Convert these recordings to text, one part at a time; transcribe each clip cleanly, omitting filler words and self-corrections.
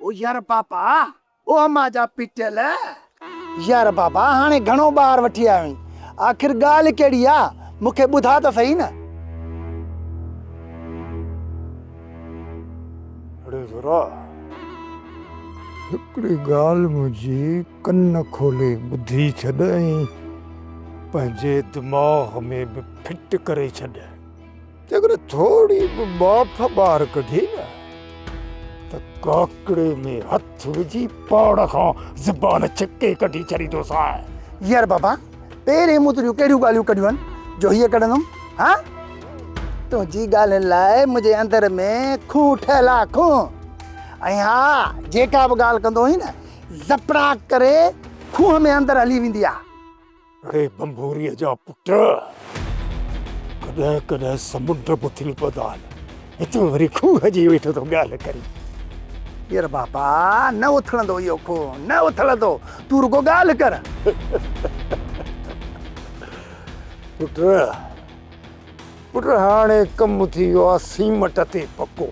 ओ यार पापा ओ अम्मा जा पिटल यार बाबा हाणे घणो बार वठी आयो आखिर गाल केड़ी आ मुखे बुधा त सही न। अरे जरा हिकड़ी गाल मुझी कन्न खोले बुधी छॾई पंहिंजे दिमाग में भी फिट करे छॾ। जेकर थोड़ी भी बाफ बार कढी न त काकड़े में हथ विझी पाड़ खां ज़बान छिके कढी छॾींदो सा। यार बाबा पेरे मुतरियूं केड़ियूं गालियूं कढियूं जो हीअ कढंदुमि हाँ तुझी गाल लाए मुझे अंदर में खूं ठहला खूं ऐं हा जेका भी गाल कंदो ही न जपड़ाक करे खूह में अंदर हली वेंदी आ। अरे बंबोरीअ जा पुट कॾहिं कॾहिं समुंड बुथिल पदान हिते वरी खूह जी वेठो तो ॻाल्हि करी। यार बाबा न उथलंदो इहो खूह न उथलंदो तू रुगो ॻाल्हि कर। पुट पुट हाणे कमु थी वियो आहे सीमट ते पको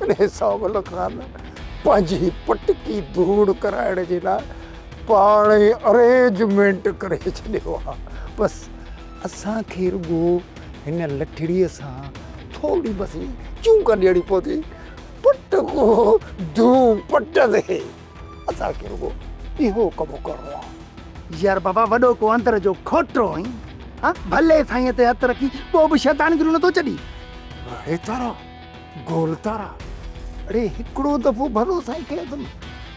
इन हिसाब खां पंहिंजी पटकी धूड़ कराइण जे लाइ पाण ई अरेंजमेंट करे छॾियो आहे। बसि असांखे रुगो हिन लठड़ीअ सां थोरी बसि चूक ॾियणी पवंदी पट को धूम पट ते असांखे रुगो इहो कमु करिणो आहे। यार बाबा वॾो को अंदर जो खोटो आई हाँ भले साईं ते हथ रखी पोइ बि शैतानगिरी नथो छॾी। हे तारा गोल तारा अरे हिकिड़ो दफ़ो भलो साईं खे अथमि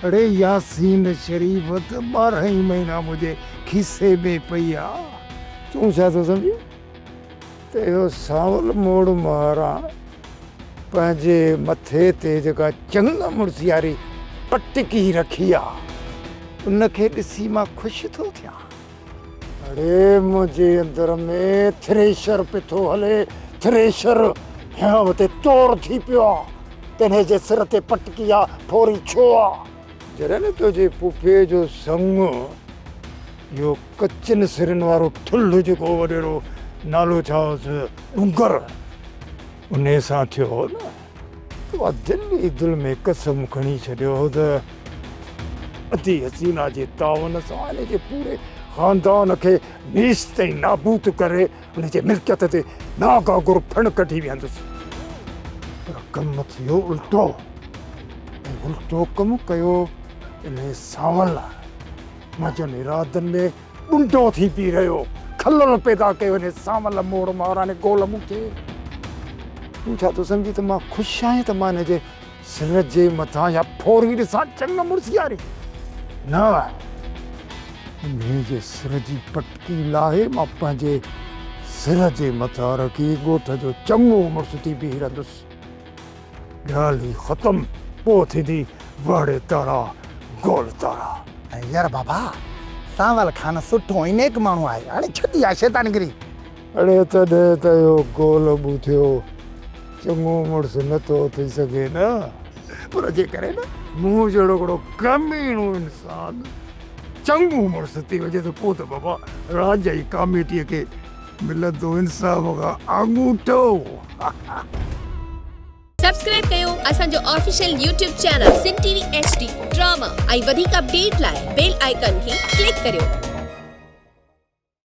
अरे यासीन शरीफ़ त 12 ही महीना मुंहिंजे खीसे में पई आहे। तूं छा थो सम्झी त इहो सावल मोड़ मारां पंहिंजे मथे ते जेका चङा मुड़सियारी पटकी रखी आहे उनखे ॾिसी मां ख़ुशि थो थियां। अरे मुंहिंजे अंदर में थ्रेशर पियो हले थ्रेशर हिन ते तौर थी पियो आहे तंहिं जे सिर ते पटकी आहे फोरी छो आहे जॾहिं न तुंहिंजे पुफे जो संग इहो कचनि सिरनि वारो ठुल्ह जेको वॾेरो नालो छा हुअसि ॾुंगर उन सां थियो हो न उहा दिलि ई दिलि में कसम खणी छॾियो हो त अती हसीना जे तावन सां इन जे पूरे ख़ानदान खे नीस ताईं नाबूद करे उन जे मिल्कियत ते नागा गुर फण कढी वेंदुसि पर कमु थियो उल्टो ऐं उल्टो कमु कयो इन सावल मुंहिंजनि इरादनि में ॾुंडो थी पी रहियो खलल पैदा कयो इन सावल मोड़ मारा ने गोल मूंखे। तूं छा थो सम्झी त मां ख़ुशि आहियां त मां हिन जे सिर जे मथां या फोरी ॾिसां चङ मुड़सियारी न मुंहिंजे सिर जी पटकी लाहे मां पंहिंजे सिर जे मथां रखी ॻोठ जो चङो मुड़ुसु थी बीह रहंदुसि ॻाल्हि ई ख़तमु पोइ थींदी वाड़े तारा गोल तारा। यार बाबा सावल खान सुठो ई नेक माण्हू आहे हाणे छॾी आहे शैतानगिरी। अड़े तॾहिं त इहो गोल ॿुधियो चङो मुड़ुसु नथो थी सघे न पर जेकर न मूं जहिड़ो हिकिड़ो कमीणो इंसान चङो मुड़ुसु थी वञे त पोइ त बाबा राज जी कमेटीअ खे मिलंदो इंसाफ़ खां आङूठो। सब्सक्राइब कयो असांजो official YouTube channel Singh TV HD drama ऐं वधीक अपडेट लाइ बेल आइकन खे क्लिक करियो।